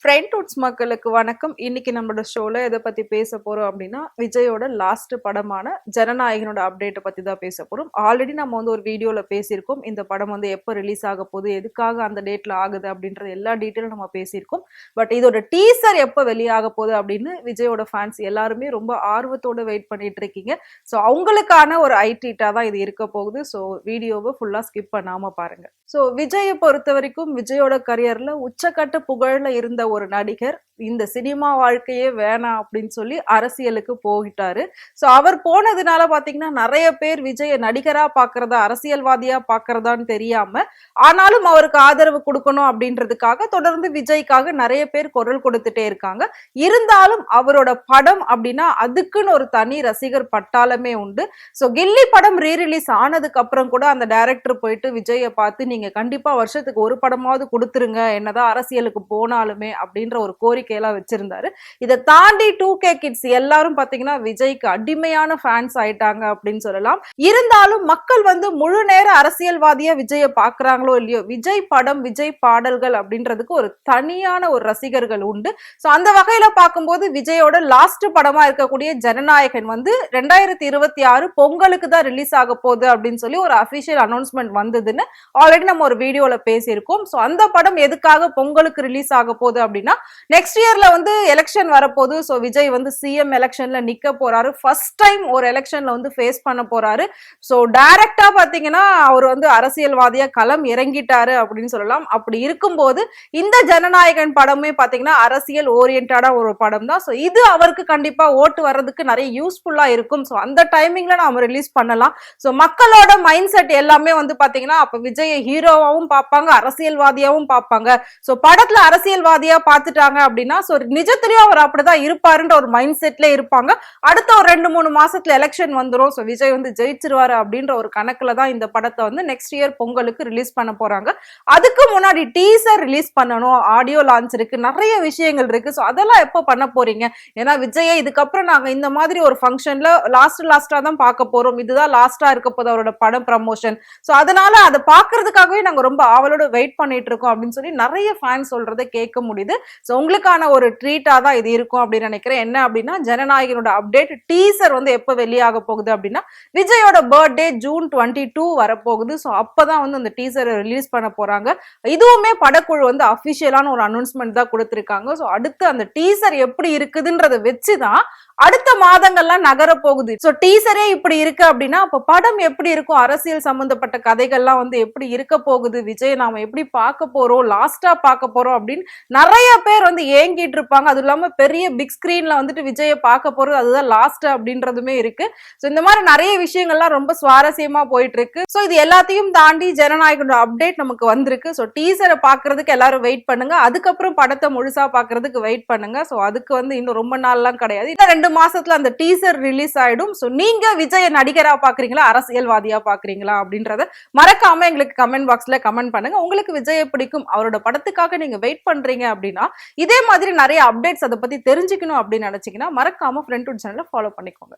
ஃப்ரெண்ட்வுட்ஸ் மக்களுக்கு வணக்கம். இன்னைக்கு நம்மளோட ஷோல எதை பத்தி பேச போறோம் அப்படின்னா, விஜயோட லாஸ்ட் படமான ஜனநாயகனோட அப்டேட்டை பத்தி தான் பேச போறோம். ஆல்ரெடி நம்ம வந்து ஒரு வீடியோல பேசியிருக்கோம். இந்த படம் வந்து எப்போ ரிலீஸ் ஆக போகுது, எதுக்காக அந்த டேட்ல ஆகுது அப்படின்ற எல்லா டீட்டெயிலும் நம்ம பேசியிருக்கோம். பட் இதோட டீசர் எப்போ வெளியாக போகுது அப்படின்னு விஜயோட ஃபேன்ஸ் எல்லாருமே ரொம்ப ஆர்வத்தோட வெயிட் பண்ணிட்டு இருக்கீங்க. ஸோ அவங்களுக்கான ஒரு ஐடீட்டா தான் இது இருக்க போகுது. ஸோ வீடியோவை ஃபுல்லா ஸ்கிப் பண்ணாம பாருங்க. ஸோ விஜயை பொறுத்த வரைக்கும் விஜயோட கரியர்ல உச்சக்கட்ட புகழ்ல இருந்த ஒரு நடிகர் இந்த சினிமா வாழ்க்கையே வேணாம் அப்படின்னு சொல்லி அரசியலுக்கு போயிட்டாரு. ஸோ அவர் போனதுனால பாத்தீங்கன்னா நிறைய பேர் விஜய நடிகரா பாக்குறதா அரசியல்வாதியா பாக்குறதான்னு தெரியாம, ஆனாலும் அவருக்கு ஆதரவு கொடுக்கணும் அப்படின்றதுக்காக தொடர்ந்து விஜய்க்காக நிறைய பேர் குரல் கொடுத்துட்டே இருக்காங்க. இருந்தாலும் அவரோட படம் அப்படின்னா அதுக்குன்னு ஒரு தனி ரசிகர் பட்டாளமே உண்டு. ஸோ கில்லி படம் ரீரிலீஸ் ஆனதுக்கு அப்புறம் கூட அந்த டைரக்டர் போயிட்டு விஜயை பார்த்து நீங்க கண்டிப்பா வருஷத்துக்கு ஒரு படமாவது கொடுத்துருங்க, என்னதான் அரசியலுக்கு போனாலுமே அப்படின்ற ஒரு கோரிக்கையெல்லாம் வச்சிருந்தாரு. இதை தாண்டி 2K கிட்ஸ் எல்லாரும் பாத்தீங்கன்னா விஜய்க்கு அடிமையான ஃபேன்ஸ் ஆயிட்டாங்க அப்படின்னு சொல்லலாம். இருந்தாலும் மக்கள் வந்து முழு நேர அரசியல்வாதியா விஜயை பாக்குறாங்களோ இல்லையோ, விஜய் படம் விஜய் பாடல்கள் அப்படின்றதுக்கு ஒரு தனியான ஒரு ரசிகர்கள் உண்டு. சோ அந்த வகையில பார்க்கும்போது விஜயோட லாஸ்ட் படமா இருக்கக்கூடிய ஜனநாயகன் வந்து 2026 பொங்கலுக்கு தான் ரிலீஸ் ஆக போகுது அப்படின்னு சொல்லி ஒரு அபிஷியல் அனௌன்ஸ்மெண்ட் வந்ததுன்னு ஆல்ரெடி நம்ம ஒரு வீடியோல பேசியிருக்கோம். சோ அந்த படம் எதுக்காக பொங்கலுக்கு ரிலீஸ் ஆக போகுது அப்படின்னா, நெக்ஸ்ட் இயர்ல வந்து எலெக்ஷன் வரப்போகுது. ஸோ விஜய் வந்து சிஎம் எலெக்ஷன்ல நிக்க போறாரு. ஃபர்ஸ்ட் டைம் ஒரு எலெக்ஷன்ல வந்து ஃபேஸ் பண்ண போறாரு. ஸோ டைரக்டா பாத்தீங்கன்னா அவர் வந்து அரசியல்வாதியா களம் இறங்கிட்டாரு அப்படின்னு சொல்லலாம். அப்படி இருக்கும்போது இந்த ஜனநாயகன் படமே பாத்தீங்கன்னா அரசியல் ஓரியன்டான ஒரு படம் தான். ஸோ இது அவருக்கு கண்டிப்பா ஓட்டு வர்றதுக்கு நிறைய யூஸ்ஃபுல்லா இருக்கும். ஸோ அந்த டைமிங்ல நாம ரிலீஸ் பண்ணலாம். ஸோ மக்களோட மைண்ட் செட் எல்லாமே வந்து பாத்தீங்கன்னா அப்ப விஜய் ஹீரோவாவும் பார்ப்பாங்க, அரசியல்வாதியாவும் பார்ப்பாங்க. ஸோ படத்துல அரசியல்வாதியா பார்த்துட்டாங்க அப்படின்னா ஸோ நிஜத்திலேயும் அவர் அப்படிதான் இருப்பாருன்ற ஒரு மைண்ட் செட்ல இருப்பாங்க. அடுத்த ஒரு 2-3 மாசத்துல எலெக்ஷன் வந்துடும். ஸோ விஜய் வந்து ஜெயிச்சிருவாரு அப்படின்ற ஒரு கணக்குல தான் இந்த படத்தை வந்து நெக்ஸ்ட் இயர் பொங்கலுக்கு ரிலீஸ் பண்ண போறாங்க. அதுக்கு முன்னாடி டீசர் ரிலீஸ் பண்ணணும், ஆடியோ லான்ச் இருக்கு, நிறைய விஷயங்கள் இருக்கு. ஸோ அதெல்லாம் எப்போ பண்ண போறீங்க? ஏன்னா விஜயை இதுக்கப்புறம் நாங்க இந்த மாதிரி ஒரு ஃபங்க்ஷன்ல லாஸ்டா தான் பார்க்க போறோம், இதுதான் லாஸ்டா இருக்க போது அவரோட படம் ப்ரமோஷன். ஸோ அதனால அதை பார்க்கறதுக்காகவே நாங்க ரொம்ப ஆவலோட வெயிட் பண்ணிட்டு இருக்கோம் அப்படின்னு சொல்லி நிறைய ஃபேன்ஸ் சொல்றதை கேட்க முடியுது. ஸோ உங்களுக்கான ஒரு ட்ரீட்டா தான் இது இருக்கும் அப்படின்னு நினைக்கிறேன். என்ன அப்படின்னா, ஜனநாயகனோட அப்டேட் டீசர் வந்து எப்போ வெளியாக போகுது அப்படின்னா, விஜயோட பர்த்டே ஜூன் 22 வரப்போகுது. ஸோ அப்பதான் வந்து அந்த டீசரை ரிலீஸ் பண்ண போறாங்க. இதுவுமே படக்குழு வந்து அபிஷியலான ஒரு அனௌன்ஸ்மெண்ட் தான் கொடுத்திருக்காங்க. ஸோ அடுத்து அந்த டீசர் எப்படி இருக்குதுன்றதை வச்சுதான் அடுத்த மாதங்கள்லாம் நகர போகுது. சோ டீசரே இப்படி இருக்கு அப்படின்னா அப்ப படம் எப்படி இருக்கும், அரசியல் சம்பந்தப்பட்ட கதைகள்லாம் வந்து எப்படி இருக்க போகுது, விஜய் நாம எப்படி பார்க்க போறோம், லாஸ்டா பார்க்க போறோம் அப்படின்னு நிறைய பேர் வந்து ஏங்கிட்டு இருப்பாங்க. அது இல்லாம பெரிய பிக் ஸ்கிரீன்ல வந்துட்டு விஜயை பார்க்க போறது அதுதான் லாஸ்ட் அப்படின்றதுமே இருக்கு. சோ இந்த மாதிரி நிறைய விஷயங்கள்லாம் ரொம்ப சுவாரஸ்யமா போயிட்டு இருக்கு. சோ இது எல்லாத்தையும் தாண்டி ஜனநாயகனோட அப்டேட் நமக்கு வந்திருக்கு. சோ டீசரை பாக்குறதுக்கு எல்லாரும் வெயிட் பண்ணுங்க. அதுக்கப்புறம் படத்தை முழுசா பாக்குறதுக்கு வெயிட் பண்ணுங்க. சோ அதுக்கு வந்து இன்னும் ரொம்ப நாள்லாம் கிடையாது. 2 மாசத்துல அந்த டீசர் ரிலீஸ் ஆயிடும். சோ நீங்க விஜய நடிகரா பாக்குறீங்களா, அரசியல்வாதியா பாக்குறீங்களா அப்படின்றத மறக்காம எங்களுக்கு கமெண்ட் பாக்ஸ்ல கமெண்ட் பண்ணுங்க. உங்களுக்கு விஜயை பிடிக்கும், அவரோட படத்துக்காக நீங்க வெயிட் பண்றீங்க அப்படின்னா இதே மாதிரி நிறைய அப்டேட்ஸ் அதை பத்தி தெரிஞ்சுக்கணும் அப்படின்னு நினைச்சீங்கன்னா மறக்காம ஃப்ரெண்ட்வுட் சேனலை ஃபாலோ பண்ணிக்கோங்க.